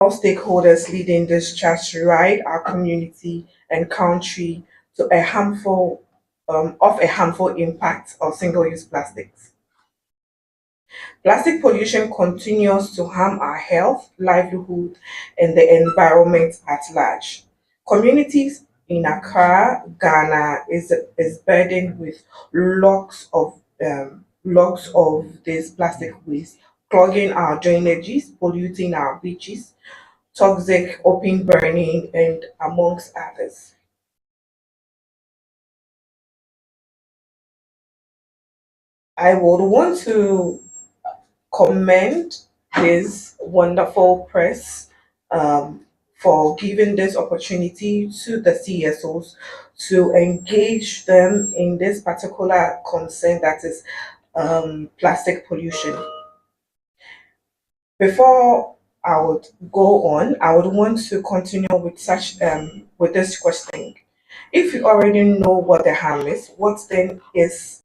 All stakeholders leading this charge to ride our community and country to a harmful impact of single-use plastics. Plastic pollution continues to harm our health, livelihood, and the environment at large. Communities in Accra, Ghana, is burdened with logs of this plastic waste, clogging our drainages, polluting our beaches, toxic open burning, and amongst others. I would want to commend this wonderful press for giving this opportunity to the CSOs to engage them in this particular concern, that is plastic pollution. Before I would go on, I would want to continue with such with this question. If you already know what the harm is, what then is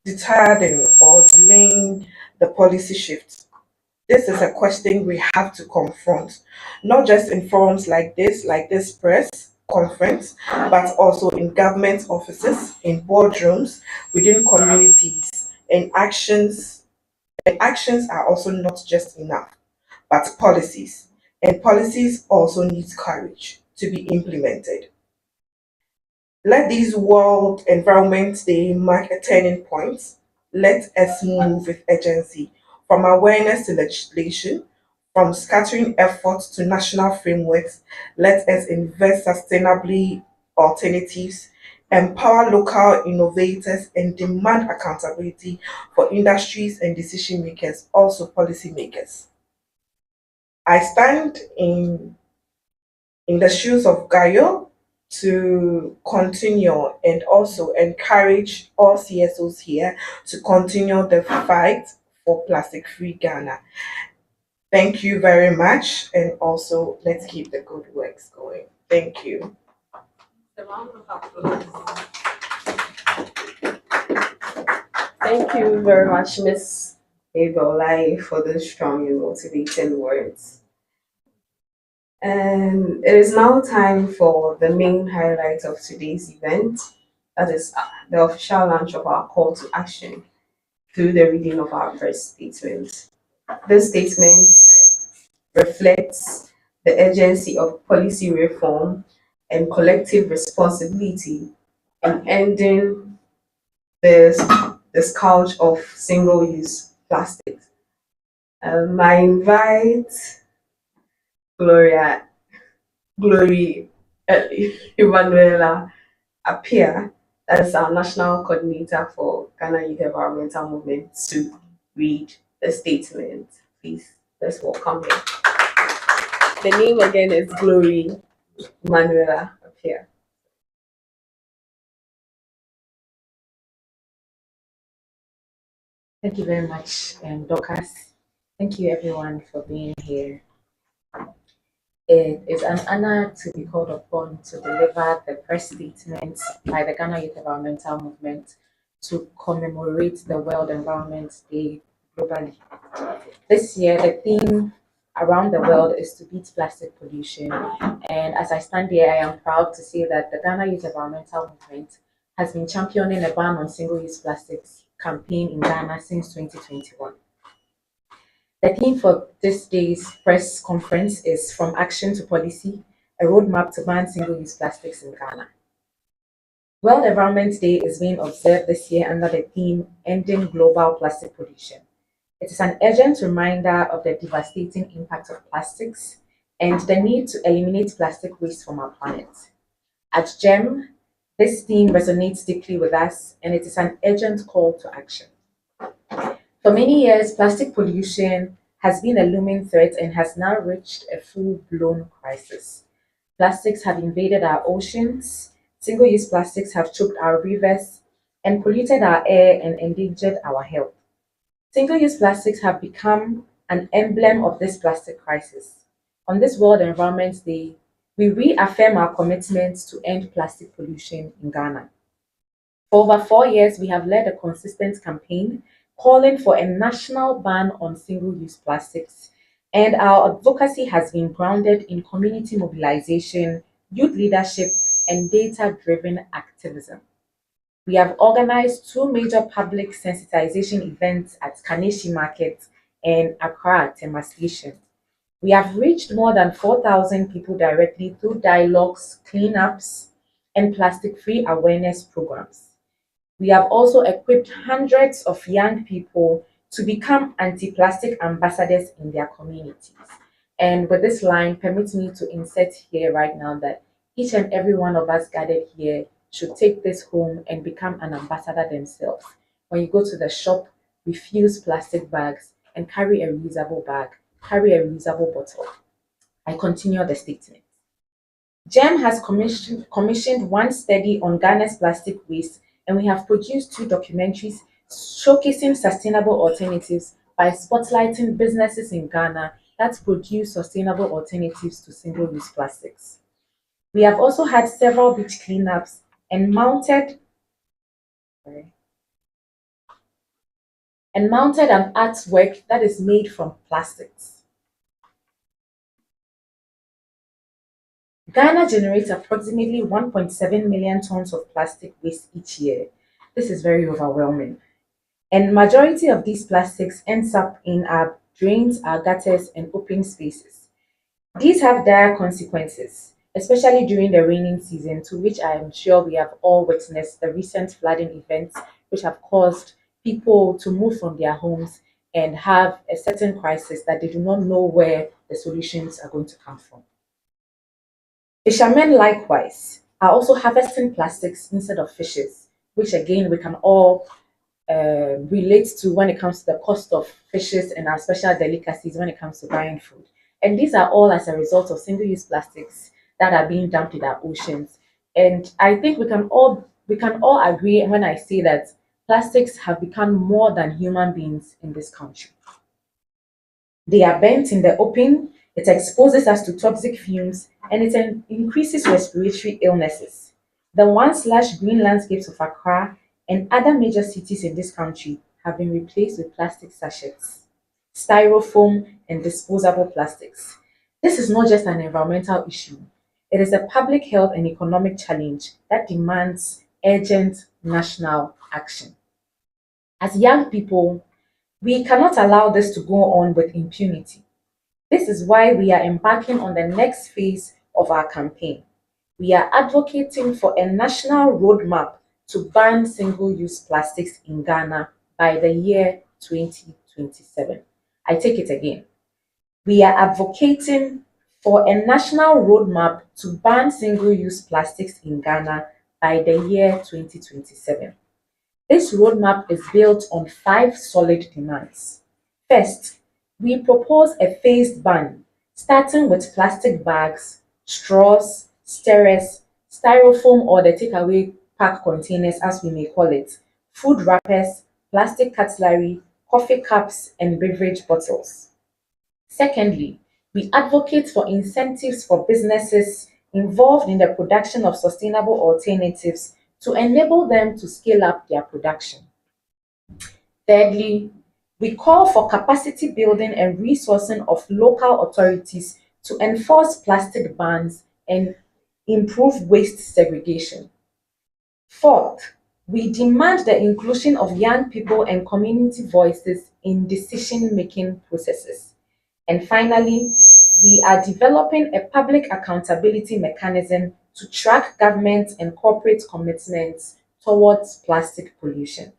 deterring or delaying the policy shift? This is a question we have to confront, not just in forums like this press conference, but also in government offices, in boardrooms, within communities, and actions. And actions are also not just enough, but policies. And policies also need courage to be implemented. Let these World Environment Day mark a turning point. Let us move with urgency from awareness to legislation, from scattering efforts to national frameworks. Let us invest sustainably alternatives, empower local innovators, and demand accountability for industries and decision makers, also policymakers. I stand in the shoes of Gaio to continue and also encourage all CSOs here to continue the fight for plastic free Ghana. Thank you very much, and also let's keep the good works going. Thank you. Thank you very much, Miss Ebolai, for the strong and motivating words. And it is now time for the main highlight of today's event. That is the official launch of our call to action through the reading of our first statement. This statement reflects the urgency of policy reform and collective responsibility in ending the scourge of single-use plastics. I invite Gloria, Glory, Emanuela Apia, that is our national coordinator for Ghana Youth Environmental Movement, to read the statement. Please, let's welcome her. The name again is Glory Emanuela Apia. Thank you very much, Dorcas. Thank you, everyone, for being here. It is an honor to be called upon to deliver the press statement by the Ghana Youth Environmental Movement to commemorate the World Environment Day globally. This year, the theme around the world is to beat plastic pollution. And as I stand here, I am proud to say that the Ghana Youth Environmental Movement has been championing a ban on single-use plastics campaign in Ghana since 2021. The theme for this day's press conference is From Action to Policy, a roadmap to ban single-use plastics in Ghana. World Environment Day is being observed this year under the theme Ending Global Plastic Pollution. It is an urgent reminder of the devastating impact of plastics and the need to eliminate plastic waste from our planet. At GEM, this theme resonates deeply with us, and it is an urgent call to action. For many years, plastic pollution has been a looming threat and has now reached a full-blown crisis. Plastics have invaded our oceans, single-use plastics have choked our rivers and polluted our air and endangered our health. Single-use plastics have become an emblem of this plastic crisis. On this World Environment Day, we reaffirm our commitment to end plastic pollution in Ghana. For over 4 years, we have led a consistent campaign calling for a national ban on single-use plastics, And our advocacy has been grounded in community mobilization, youth leadership, and data driven activism. We have organized two major public sensitization events at Kaneshi Market and Accra at Tema Station. We have reached more than 4,000 people directly through dialogues, cleanups, and plastic free awareness programs. We have also equipped hundreds of young people to become anti plastic ambassadors in their communities. And with this line, permit me to insert here right now that each and every one of us gathered here should take this home and become an ambassador themselves. When you go to the shop, refuse plastic bags and carry a reusable bag, carry a reusable bottle. I continue the statement. GEM has commissioned one study on Ghana's plastic waste, and we have produced two documentaries showcasing sustainable alternatives by spotlighting businesses in Ghana that produce sustainable alternatives to single use plastics. We have also had several beach cleanups and sorry, mounted an artwork that is made from plastics. Ghana generates approximately 1.7 million tons of plastic waste each year. This is very overwhelming. And majority of these plastics ends up in our drains, our gutters, and open spaces. These have dire consequences, especially during the raining season, to which I am sure we have all witnessed the recent flooding events, which have caused people to move from their homes and have a certain crisis that they do not know where the solutions are going to come from. Fishermen, likewise, are also harvesting plastics instead of fishes, which again we can all relate to when it comes to the cost of fishes and our special delicacies when it comes to buying food. And these are all as a result of single-use plastics that are being dumped in our oceans. And I think we can all agree when I say that plastics have become more than human beings in this country. They are burnt in the open, it exposes us to toxic fumes, and it increases respiratory illnesses. The once lush green landscapes of Accra and other major cities in this country have been replaced with plastic sachets, styrofoam, and disposable plastics. This is not just an environmental issue, it is a public health and economic challenge that demands urgent national action. As young people, we cannot allow this to go on with impunity. This is why we are embarking on the next phase of our campaign. We are advocating for a national roadmap to ban single use plastics in Ghana by the year 2027. I take it again. We are advocating for a national roadmap to ban single use plastics in Ghana by the year 2027. This roadmap is built on five solid demands. First, we propose a phased ban, starting with plastic bags, straws, stirrers, styrofoam or the takeaway pack containers, as we may call it, food wrappers, plastic cutlery, coffee cups, and beverage bottles. Secondly, we advocate for incentives for businesses involved in the production of sustainable alternatives to enable them to scale up their production. Thirdly, we call for capacity building and resourcing of local authorities to enforce plastic bans and improve waste segregation. Fourth, we demand the inclusion of young people and community voices in decision making processes. And finally, we are developing a public accountability mechanism to track government and corporate commitments towards plastic pollution.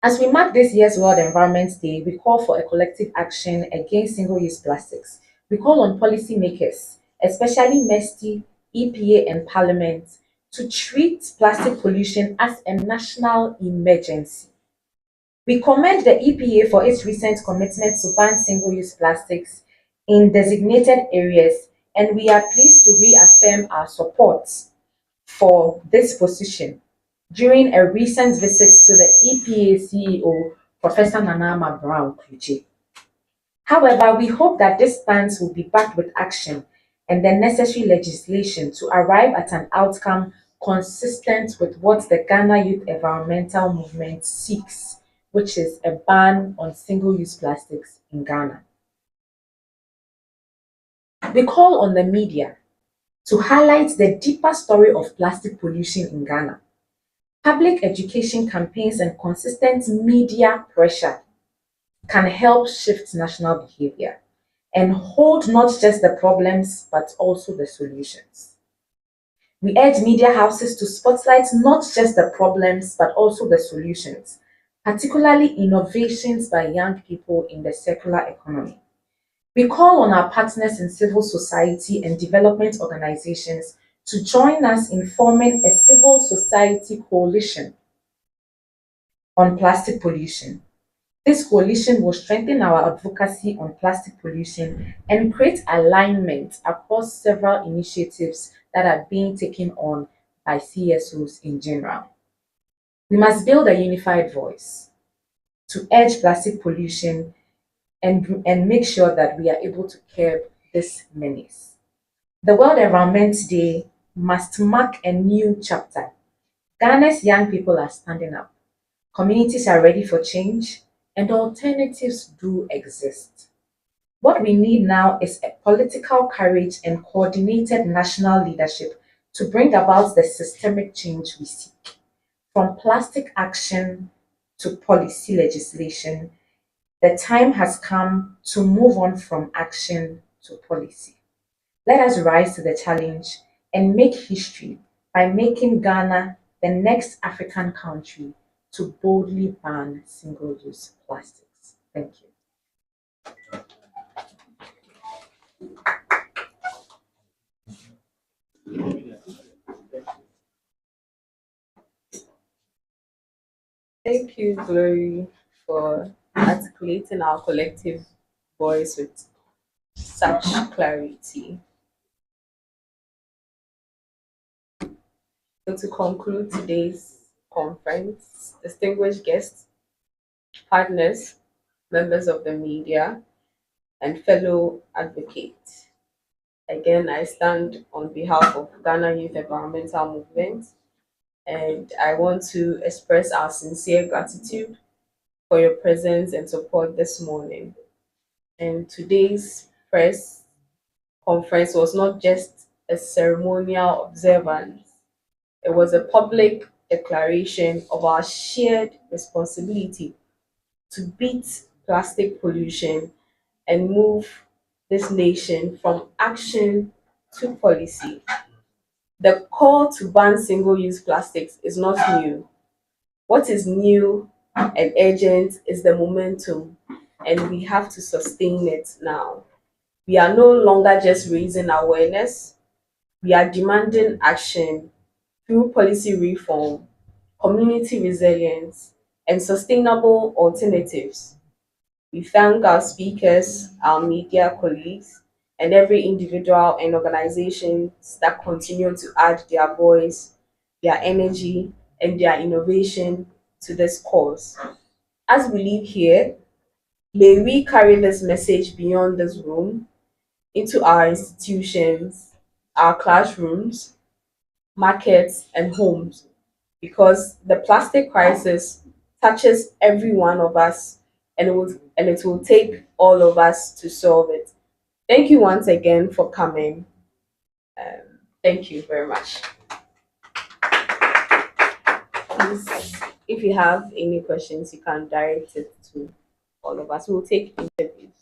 As we mark this year's World Environment Day, we call for a collective action against single use plastics. We call on policymakers, especially MESTI, EPA, and Parliament, to treat plastic pollution as a national emergency. We commend the EPA for its recent commitment to ban single use plastics in designated areas, and we are pleased to reaffirm our support for this position during a recent visit to the EPA CEO, Professor Nanama Brown Kuche. However, we hope that this stance will be backed with action and the necessary legislation to arrive at an outcome consistent with what the Ghana Youth Environmental Movement seeks, which is a ban on single use plastics in Ghana. We call on the media to highlight the deeper story of plastic pollution in Ghana. Public education campaigns and consistent media pressure can help shift national behavior and hold not just the problems but also the solutions. We urge media houses to spotlight not just the problems but also the solutions, particularly innovations by young people in the circular economy. We call on our partners in civil society and development organizations to join us in forming a civil society coalition on plastic pollution. This coalition will strengthen our advocacy on plastic pollution and create alignment across several initiatives that are being taken on by CSOs in general. We must build a unified voice to urge plastic pollution and make sure that we are able to curb this menace. The World Environment Day must mark a new chapter. Ghana's young people are standing up. Communities are ready for change, and alternatives do exist. What we need now is a political courage and coordinated national leadership to bring about the systemic change we seek. From plastic action to policy legislation, the time has come to move on from action to policy. Let us rise to the challenge and make history by making Ghana the next African country to boldly ban single use plastics. Thank you. Thank you, Glory, for articulating our collective voice with such clarity. So, to conclude today's conference, distinguished guests, partners, members of the media, and fellow advocates, again, I stand on behalf of Ghana Youth Environmental Movement, and I want to express our sincere gratitude for your presence and support this morning. And today's press conference was not just a ceremonial observance, it was a public declaration of our shared responsibility to beat plastic pollution and move this nation from action to policy. The call to ban single use plastics is not new. What is new and urgent is the momentum, and we have to sustain it now. We are no longer just raising awareness, we are demanding action through policy reform, community resilience, and sustainable alternatives. We thank our speakers, our media colleagues, and every individual and organizations that continue to add their voice, their energy, and their innovation to this cause. As we leave here, may we carry this message beyond this room into our institutions, our classrooms, markets, and homes, because the plastic crisis touches every one of us, and it will take all of us to solve it. Thank you once again for coming. Thank you very much. Please, if you have any questions, you can direct it to all of us. We'll take interviews.